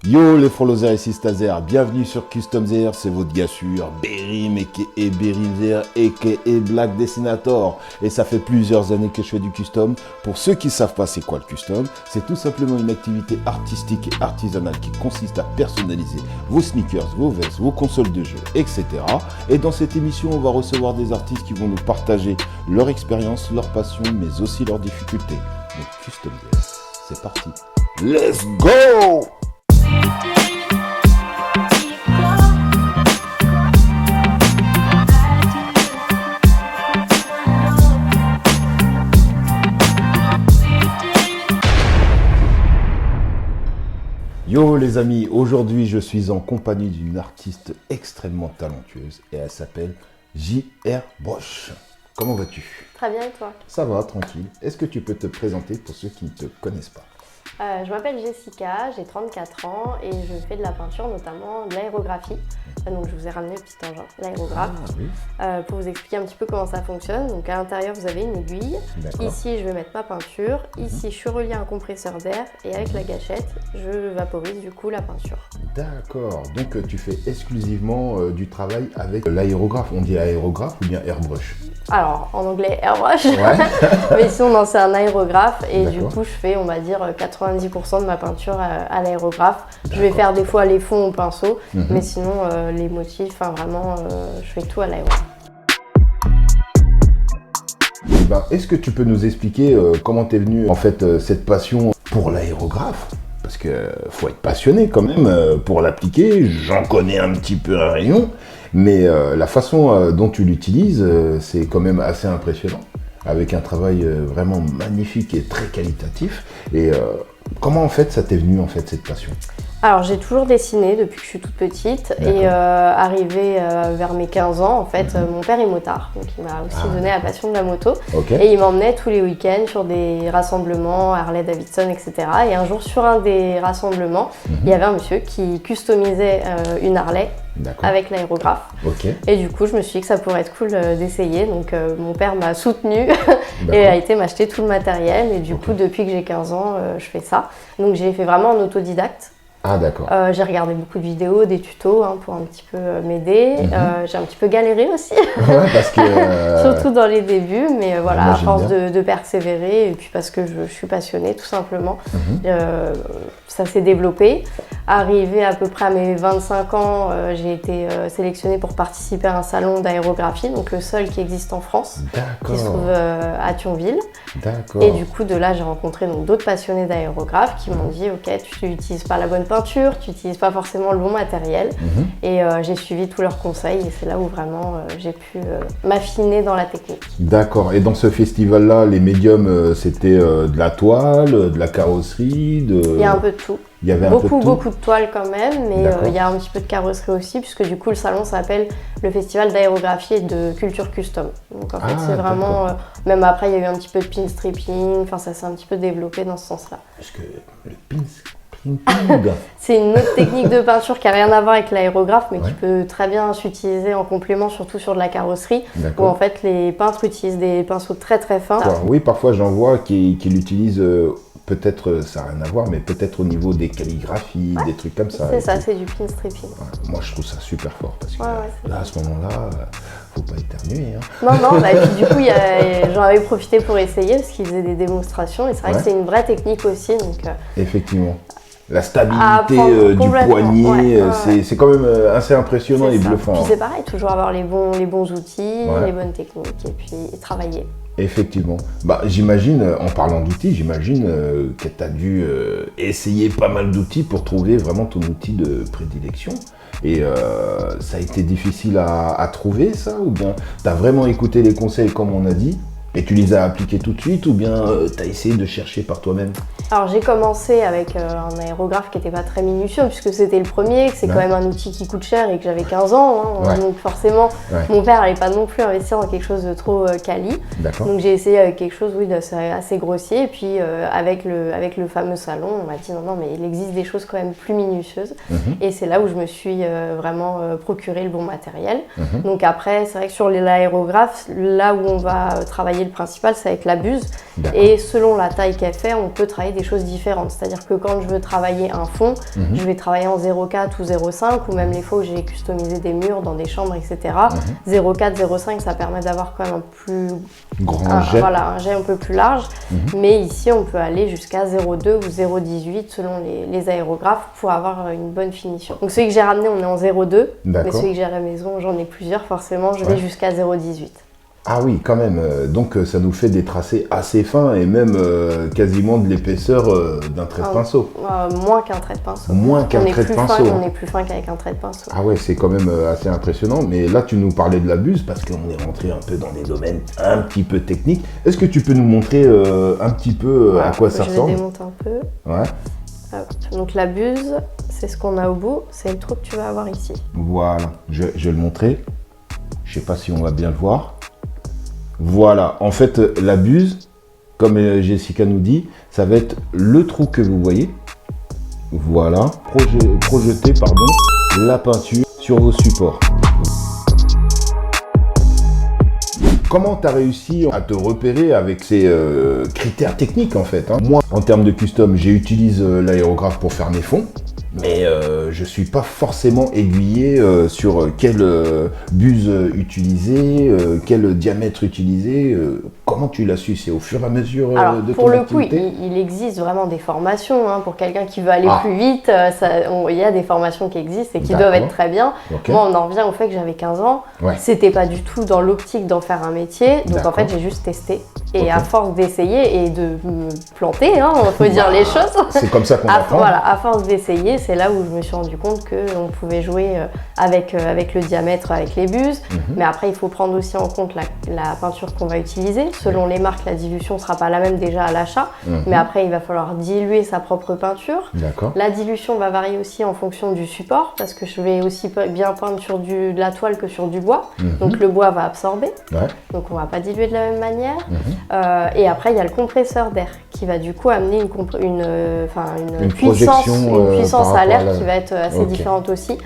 Yo les followers ici Stazer, bienvenue sur Custom Zer, c'est votre gars sûr, Berim et Berizer et Black Dessinator. Et ça fait plusieurs années que je fais du custom. Pour ceux qui ne savent pas c'est quoi le custom, c'est tout simplement une activité artistique et artisanale qui consiste à personnaliser vos sneakers, vos vestes, vos consoles de jeux, etc. Et dans cette émission, on va recevoir des artistes qui vont nous partager leur expérience, leur passion, mais aussi leurs difficultés. Donc Custom Zer, c'est parti. Let's go! Yo les amis, aujourd'hui je suis en compagnie d'une artiste extrêmement talentueuse et elle s'appelle J.R. Broche. Comment vas-tu? Très bien et toi? Ça va, tranquille. Est-ce que tu peux te présenter pour ceux qui ne te connaissent pas? Je m'appelle Jessica, j'ai 34 ans et je fais de la peinture, notamment de l'aérographie. Donc je vous ai ramené le petit engin, l'aérographe, oui. pour vous expliquer un petit peu comment ça fonctionne. Donc à l'intérieur vous avez une aiguille, ici je vais mettre ma peinture, ici je suis relié à un compresseur d'air et avec la gâchette je vaporise du coup la peinture. D'accord, donc tu fais exclusivement du travail avec l'aérographe. On dit aérographe ou bien airbrush? Alors en anglais airbrush, Ouais. mais sinon non, c'est un aérographe et du D'accord. coup je fais on va dire 90% de ma peinture à l'aérographe. Je vais faire des fois les fonds au pinceau, mais sinon les motifs, enfin vraiment je fais tout à l'aérographe. Est-ce que tu peux nous expliquer comment t'es venue en fait cette passion pour l'aérographe? Parce que faut être passionné quand même pour l'appliquer. J'en connais un petit peu un rayon, mais la façon dont tu l'utilises, c'est quand même assez impressionnant, avec un travail vraiment magnifique et très qualitatif. Et comment en fait ça t'est venu en fait cette passion? Alors j'ai toujours dessiné depuis que je suis toute petite et arrivé vers mes 15 ans, en fait, mon père est motard, donc il m'a aussi donné la passion de la moto. Et il m'emmenait tous les week-ends sur des rassemblements, Harley-Davidson, etc. Et un jour sur un des rassemblements, il y avait un monsieur qui customisait une Harley avec l'aérographe. Et du coup je me suis dit que ça pourrait être cool d'essayer, donc mon père m'a soutenue et a été m'acheter tout le matériel et du coup depuis que j'ai 15 ans je fais ça. Donc j'ai fait vraiment en autodidacte. Ah d'accord. J'ai regardé beaucoup de vidéos, des tutos pour un petit peu m'aider. J'ai un petit peu galéré aussi, Parce que, surtout dans les débuts, mais voilà, moi, à force bien. de persévérer et puis parce que je suis passionnée tout simplement, ça s'est développé. Arrivé à peu près à mes 25 ans, j'ai été sélectionnée pour participer à un salon d'aérographie, donc le seul qui existe en France, qui se trouve à Thionville. Et du coup, de là, j'ai rencontré d'autres passionnés d'aérographe qui m'ont dit « Ok, tu n'utilises pas la bonne peinture, tu n'utilises pas forcément le bon matériel. » Et j'ai suivi tous leurs conseils et c'est là où vraiment j'ai pu m'affiner dans la technique. D'accord. Et dans ce festival-là, les médiums, c'était de la toile, de la carrosserie, Il y a un peu de tout. Il y avait beaucoup de toiles quand même, mais il y a un petit peu de carrosserie aussi, puisque du coup le salon s'appelle le Festival d'aérographie et de culture custom. Donc en fait c'est vraiment, même après il y a eu un petit peu de pinstripping, enfin ça s'est un petit peu développé dans ce sens-là. Parce que le pinstripping, c'est une autre technique de peinture qui n'a rien à voir avec l'aérographe, mais qui peut très bien s'utiliser en complément, surtout sur de la carrosserie, où en fait les peintres utilisent des pinceaux très très fins. Oui, parfois j'en vois qui l'utilisent. Peut-être, ça n'a rien à voir, mais peut-être au niveau des calligraphies, des trucs comme ça. C'est ça, c'est du pinstripping. Moi, je trouve ça super fort, parce que là, à ce moment-là, faut pas éternuer. Non, et puis du coup, j'en avais profité pour essayer, parce qu'ils faisaient des démonstrations, et c'est vrai que c'est une vraie technique aussi. Donc, effectivement. La stabilité du poignet, c'est quand même assez impressionnant et bluffant. Puis c'est pareil, toujours avoir les bons outils, les bonnes techniques, et puis travailler. Effectivement. J'imagine, en parlant d'outils, j'imagine que tu as dû essayer pas mal d'outils pour trouver vraiment ton outil de prédilection. Et ça a été difficile à trouver ça? Ou bien tu as vraiment écouté les conseils comme on a dit et tu les as appliqués tout de suite? Ou bien tu as essayé de chercher par toi-même? Alors j'ai commencé avec un aérographe qui n'était pas très minutieux puisque c'était le premier, que c'est quand même un outil qui coûte cher et que j'avais 15 ans. Donc forcément, mon père n'allait pas non plus investir dans quelque chose de trop quali. Donc j'ai essayé avec quelque chose assez grossier. Et puis avec le fameux salon, on m'a dit non mais il existe des choses quand même plus minutieuses. Et c'est là où je me suis vraiment procuré le bon matériel. Donc après, c'est vrai que sur l'aérographe, là où on va travailler travailler, le principal, ça va être la buse. Et selon la taille qu'elle fait, on peut travailler des choses différentes. C'est-à-dire que quand je veux travailler un fond, je vais travailler en 0,4 ou 0,5, ou même les fois où j'ai customisé des murs dans des chambres, etc. 0,4, 0,5, ça permet d'avoir quand même un plus grand jet. Voilà, un jet un peu plus large. Mais ici, on peut aller jusqu'à 0,2 ou 0,18 selon les aérographes pour avoir une bonne finition. Donc celui que j'ai ramené, on est en 0,2. Mais celui que j'ai à la maison, j'en ai plusieurs, forcément, je vais jusqu'à 0,18. Ah oui, quand même. Donc ça nous fait des tracés assez fins et même quasiment de l'épaisseur d'un trait de pinceau. Moins qu'un trait de pinceau. Moins qu'un trait de pinceau. On est plus fin qu'avec un trait de pinceau. Ah ouais, c'est quand même assez impressionnant. Mais là, tu nous parlais de la buse parce qu'on est rentré un peu dans des domaines un petit peu techniques. Est-ce que tu peux nous montrer un petit peu à quoi ça ressemble? Je vais démonter un peu. Donc la buse, c'est ce qu'on a au bout. C'est le trou que tu vas avoir ici. Voilà, je vais le montrer. Je sais pas si on va bien le voir. Voilà, en fait, la buse, comme Jessica nous dit, ça va être le trou que vous voyez. Voilà, projeter la peinture sur vos supports. Comment tu as réussi à te repérer avec ces critères techniques en fait, hein? Moi, en termes de custom, j'utilise l'aérographe pour faire mes fonds. Mais je ne suis pas forcément aiguillé sur quelle buse utiliser, quel diamètre utiliser. Comment tu l'as su? C'est au fur et à mesure de ton activité? Pour le coup, il existe vraiment des formations. Hein, pour quelqu'un qui veut aller plus vite, il y a des formations qui existent et qui doivent être très bien. Moi, on en revient au fait que j'avais 15 ans. C'était pas du tout dans l'optique d'en faire un métier. Donc en fait, j'ai juste testé. Et à force d'essayer et de me planter, hein, on peut dire les choses. C'est comme ça qu'on apprend. Voilà, à force d'essayer, c'est là où je me suis rendu compte qu'on pouvait jouer avec le diamètre, avec les buses. Mais après, il faut prendre aussi en compte la peinture qu'on va utiliser. Selon les marques, la dilution ne sera pas la même déjà à l'achat. Mais après, il va falloir diluer sa propre peinture. La dilution va varier aussi en fonction du support, parce que je vais aussi bien peindre sur de la toile que sur du bois. Donc le bois va absorber. Donc on ne va pas diluer de la même manière. Et après, il y a le compresseur d'air qui va du coup amener une puissance à l'air qui va être assez différente aussi.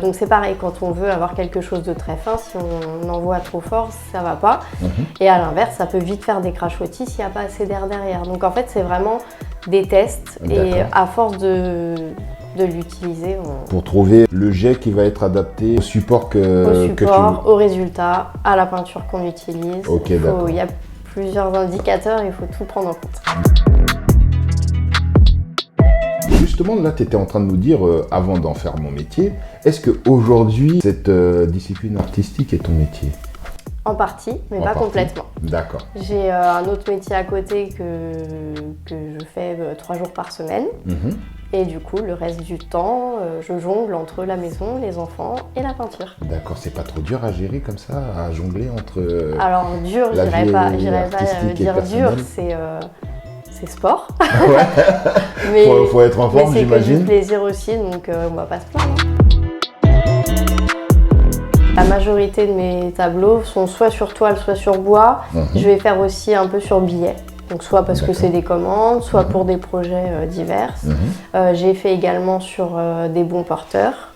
Donc c'est pareil, quand on veut avoir quelque chose de très fin, si on envoie trop fort, ça va pas. Et à l'inverse, ça peut vite faire des crachotis s'il n'y a pas assez d'air derrière. Donc en fait, c'est vraiment des tests et à force de l'utiliser. Pour trouver le jet qui va être adapté au support au résultat, à la peinture qu'on utilise. Il y a plusieurs indicateurs, il faut tout prendre en compte. Justement, là, tu étais en train de nous dire, avant d'en faire mon métier, est-ce qu'aujourd'hui, cette discipline artistique est ton métier? En partie, mais pas complètement. D'accord. J'ai un autre métier à côté que je fais 3 jours par semaine. Et du coup, le reste du temps, je jongle entre la maison, les enfants et la peinture. D'accord, c'est pas trop dur à gérer comme ça, à jongler entre Alors dur, j'irais pas dire dur, c'est sport. Mais faut être en forme, j'imagine. Mais c'est que du plaisir aussi, donc on va pas se plaindre. La majorité de mes tableaux sont soit sur toile, soit sur bois. Je vais faire aussi un peu sur billet. Donc soit parce que c'est des commandes, soit pour des projets divers. J'ai fait également sur des bons porteurs,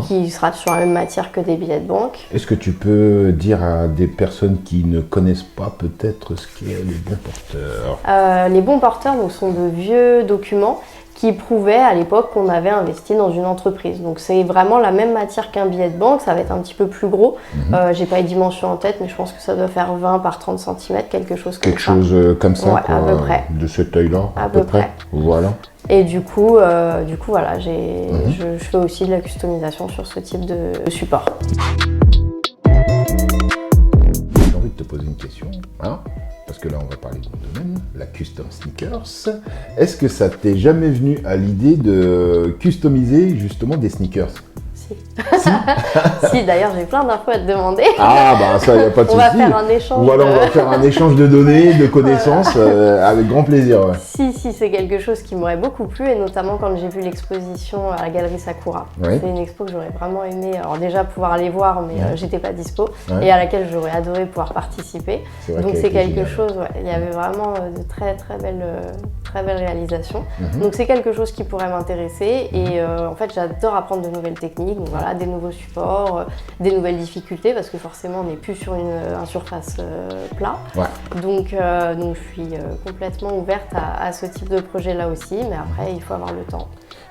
qui sera sur la même matière que des billets de banque. Est-ce que tu peux dire à des personnes qui ne connaissent pas peut-être ce qu'est les bons porteurs? Les bons porteurs donc, sont de vieux documents qui prouvait à l'époque qu'on avait investi dans une entreprise. Donc c'est vraiment la même matière qu'un billet de banque, ça va être un petit peu plus gros. J'ai pas les dimensions en tête, mais je pense que ça doit faire 20 par 30 cm, quelque chose comme ça. Quelque chose comme ça, ouais, à peu près. De cette taille-là, à peu près. Voilà. Et du coup voilà, je fais aussi de la customisation sur ce type de support. J'ai envie de te poser une question, hein, parce que là on va parler de mon domaine, la custom sneakers. Est-ce que ça t'est jamais venu à l'idée de customiser justement des sneakers? Si, d'ailleurs j'ai plein d'infos à te demander. Ah bah ça, il n'y a pas de souci. On va faire un échange. Ou alors on va faire un échange de données, de connaissances, avec grand plaisir. Ouais. Si, c'est quelque chose qui m'aurait beaucoup plu, et notamment quand j'ai vu l'exposition à la galerie Sakura. C'est une expo que j'aurais vraiment aimé, alors déjà pouvoir aller voir, mais j'étais pas dispo, et à laquelle j'aurais adoré pouvoir participer. Donc c'est quelque chose, il y avait vraiment de très belles réalisations. Donc c'est quelque chose qui pourrait m'intéresser, et en fait j'adore apprendre de nouvelles techniques. Donc voilà, voilà, des nouveaux supports, des nouvelles difficultés, parce que forcément on n'est plus sur un surface plat. Ouais. Donc je suis complètement ouverte à ce type de projet là aussi, mais après il faut avoir le temps.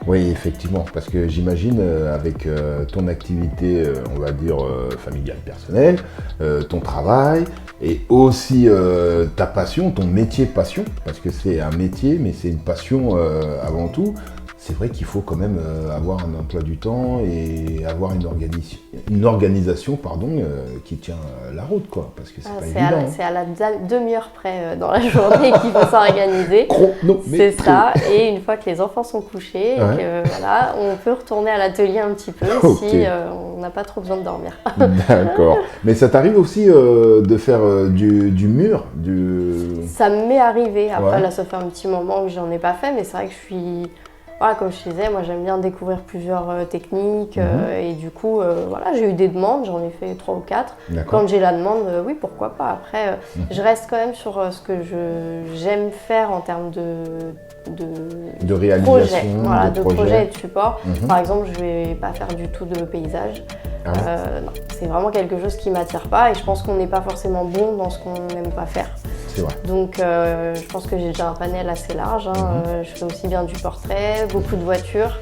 Oui, effectivement, parce que j'imagine avec ton activité, on va dire familiale, personnelle, ton travail et aussi ta passion, ton métier passion, parce que c'est un métier, mais c'est une passion avant tout. C'est vrai qu'il faut quand même avoir un emploi du temps et avoir une organisation qui tient la route, quoi, parce que c'est pas évident. C'est à la demi-heure près dans la journée qu'il faut s'organiser. C'est ça. Et une fois que les enfants sont couchés, et que, voilà, on peut retourner à l'atelier un petit peu si on n'a pas trop besoin de dormir. D'accord. Mais ça t'arrive aussi de faire du mur Ça m'est arrivé. Après, là, ça fait un petit moment que j'en ai pas fait, mais c'est vrai que je suis... Voilà, comme je disais, moi j'aime bien découvrir plusieurs techniques et du coup, voilà, j'ai eu des demandes, j'en ai fait 3 ou 4. Quand j'ai la demande, oui, pourquoi pas. Après, je reste quand même sur ce que j'aime faire en termes de réalisation, projet, de projet et de support. Par exemple, je vais pas faire du tout de paysage. Non, c'est vraiment quelque chose qui m'attire pas et je pense qu'on n'est pas forcément bon dans ce qu'on n'aime pas faire. C'est vrai. Donc je pense que j'ai déjà un panel assez large. Je fais aussi bien du portrait, beaucoup de voitures,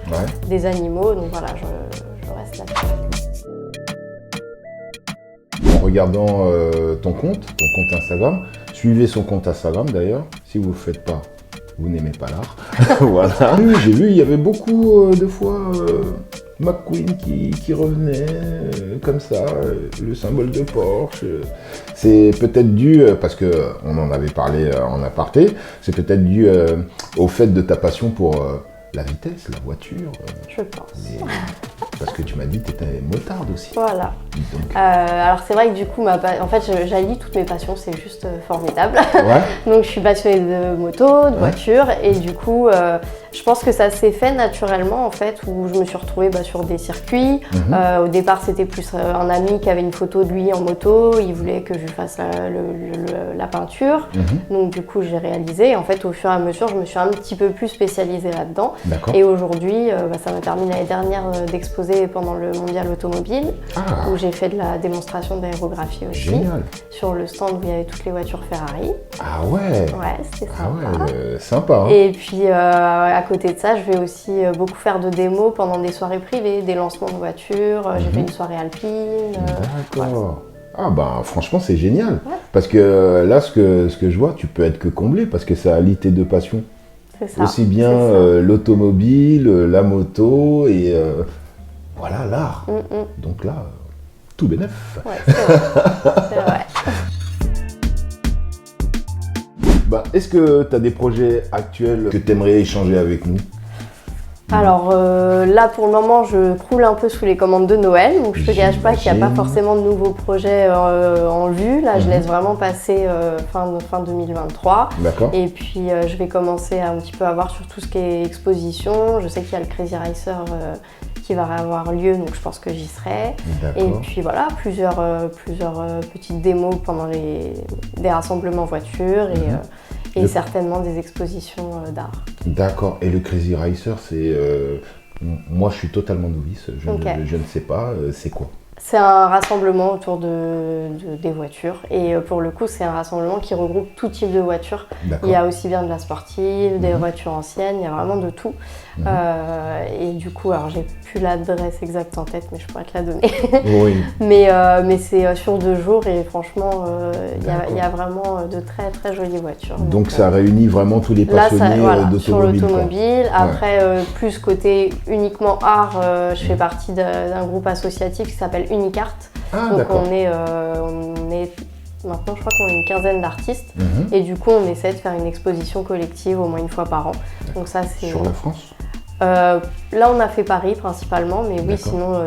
des animaux. Donc voilà, je reste là-dessus. En regardant ton compte Instagram, suivez son compte Instagram d'ailleurs. Si vous ne le faites pas, vous n'aimez pas l'art. Voilà. J'ai vu, il y avait beaucoup de fois McQueen qui revenait comme ça, le symbole de Porsche. C'est peut-être dû, parce qu'on en avait parlé en aparté, c'est peut-être dû au fait de ta passion pour la vitesse, la voiture. Je pense. Parce que tu m'as dit que tu étais motarde aussi. Voilà. Alors c'est vrai que du coup, en fait, j'allie toutes mes passions, c'est juste formidable. Donc je suis passionnée de moto, de voiture, et du coup, je pense que ça s'est fait naturellement en fait, où je me suis retrouvée sur des circuits. Au départ, c'était plus un ami qui avait une photo de lui en moto, il voulait que je lui fasse la peinture. Donc du coup, j'ai réalisé. Et en fait, au fur et à mesure, je me suis un petit peu plus spécialisée là-dedans. Et aujourd'hui, ça m'a permis l'année dernière d'exposer pendant le mondial automobile, où j'ai fait de la démonstration d'aérographie aussi. Génial. Sur le stand où il y avait toutes les voitures Ferrari. Ah ouais. Ouais, c'était sympa. Sympa. Hein. Et puis à côté de ça, je vais aussi beaucoup faire de démos pendant des soirées privées, des lancements de voitures. J'ai fait une soirée alpine. D'accord. Ah bah franchement c'est génial. Parce que là ce que je vois, tu peux être que comblé parce que ça allie tes deux passions. C'est ça. Aussi bien l'automobile, la moto et voilà l'art. Donc là, tout bénef. Ouais, c'est vrai. C'est vrai. Est-ce que tu as des projets actuels que tu aimerais échanger avec nous ? Alors là pour le moment je croule un peu sous les commandes de Noël, donc je te gâche pas qu'il n'y a pas forcément de nouveaux projets en vue. Là je laisse vraiment passer fin 2023. D'accord. Et puis je vais commencer à un petit peu à voir sur tout ce qui est exposition. Je sais qu'il y a le Crazy Racer qui va avoir lieu, donc je pense que j'y serai. Et puis voilà, plusieurs petites démos pendant des rassemblements voitures et certainement des expositions d'art. D'accord. Et le Crazy Racer, c'est... moi, je suis totalement novice. Je ne sais pas. C'est quoi ? C'est un rassemblement autour des voitures. Et pour le coup, c'est un rassemblement qui regroupe tout type de voitures. Il y a aussi bien de la sportive, des voitures anciennes, il y a vraiment de tout. Et du coup, alors j'ai plus l'adresse exacte en tête, mais je pourrais te la donner. Oui. mais c'est sur 2 jours et franchement, il y a vraiment de très très jolies voitures. Donc ça réunit vraiment tous les passionnés d'automobile. Sur l'automobile. Après, plus côté uniquement art, je fais partie d'un groupe associatif qui s'appelle Unicart. Donc on est maintenant, je crois qu'on est une quinzaine d'artistes et du coup, on essaie de faire une exposition collective au moins une fois par an. Donc ça, c'est sur la France. Là, on a fait Paris principalement, mais oui, sinon,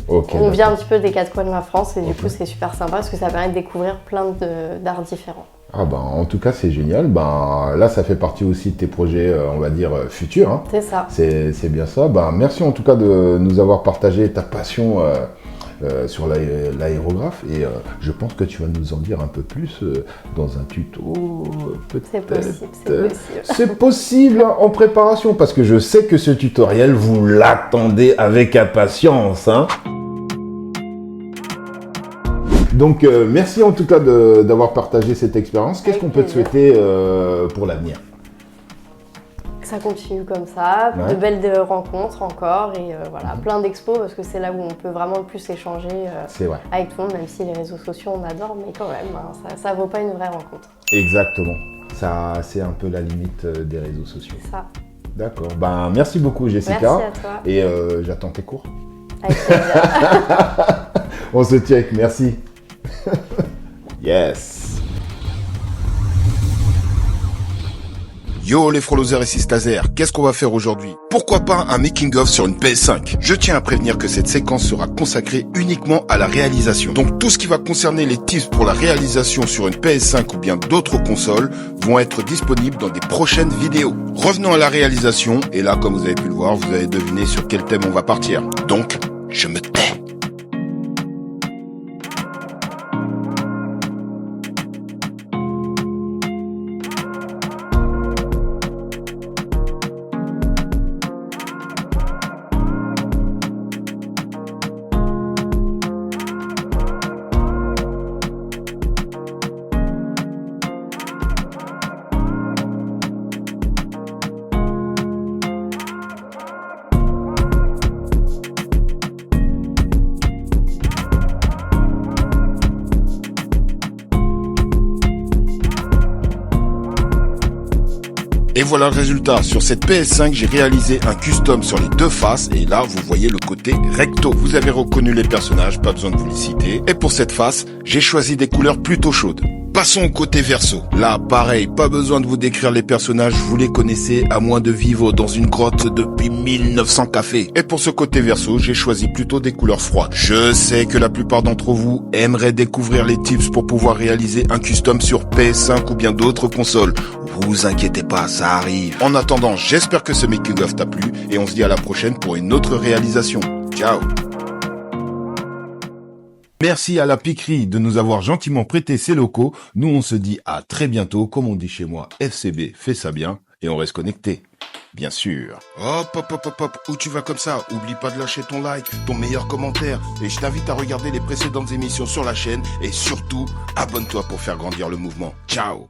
on vient un petit peu des 4 coins de la France et du coup, c'est super sympa parce que ça permet de découvrir plein d'arts différents. Ah en tout cas, c'est génial. Là, ça fait partie aussi de tes projets, on va dire, futurs. Hein. C'est ça. C'est bien ça. Merci en tout cas de nous avoir partagé ta passion sur l'aérographe et je pense que tu vas nous en dire un peu plus dans un tuto peut-être. C'est possible. C'est possible en préparation parce que je sais que ce tutoriel vous l'attendez avec impatience. Hein. Donc, merci en tout cas d'avoir partagé cette expérience. Qu'est-ce qu'on peut te souhaiter pour l'avenir? Ça continue comme ça, de belles rencontres encore et voilà, plein d'expos parce que c'est là où on peut vraiment le plus échanger avec tout le monde, même si les réseaux sociaux on adore, mais quand même, hein, ça vaut pas une vraie rencontre. Exactement, ça c'est un peu la limite des réseaux sociaux. C'est ça. D'accord, ben merci beaucoup Jessica. Merci à toi. Et j'attends tes cours. Avec plaisir. On se check, merci. Yes. Yo les frolosers et sistazers, qu'est-ce qu'on va faire aujourd'hui? Pourquoi pas un making-of sur une PS5? Je tiens à prévenir que cette séquence sera consacrée uniquement à la réalisation. Donc tout ce qui va concerner les tips pour la réalisation sur une PS5 ou bien d'autres consoles vont être disponibles dans des prochaines vidéos. Revenons à la réalisation, et là comme vous avez pu le voir, vous avez deviné sur quel thème on va partir. Donc, je me tais. Et voilà le résultat. Sur cette PS5, j'ai réalisé un custom sur les deux faces. Et là, vous voyez le côté recto. Vous avez reconnu les personnages, pas besoin de vous les citer. Et pour cette face, j'ai choisi des couleurs plutôt chaudes. Passons au côté verso. Là, pareil, pas besoin de vous décrire les personnages, vous les connaissez, à moins de vivre dans une grotte depuis 1900 cafés. Et pour ce côté verso, j'ai choisi plutôt des couleurs froides. Je sais que la plupart d'entre vous aimeraient découvrir les tips pour pouvoir réaliser un custom sur PS5 ou bien d'autres consoles. Vous inquiétez pas, ça arrive. En attendant, j'espère que ce making-of t'a plu et on se dit à la prochaine pour une autre réalisation. Ciao. Merci à la Piquerie de nous avoir gentiment prêté ses locaux. Nous, on se dit à très bientôt. Comme on dit chez moi, FCB, fais ça bien. Et on reste connecté. Bien sûr. Hop, hop, hop, hop, hop. Où tu vas comme ça? Oublie pas de lâcher ton like, ton meilleur commentaire. Et je t'invite à regarder les précédentes émissions sur la chaîne. Et surtout, abonne-toi pour faire grandir le mouvement. Ciao.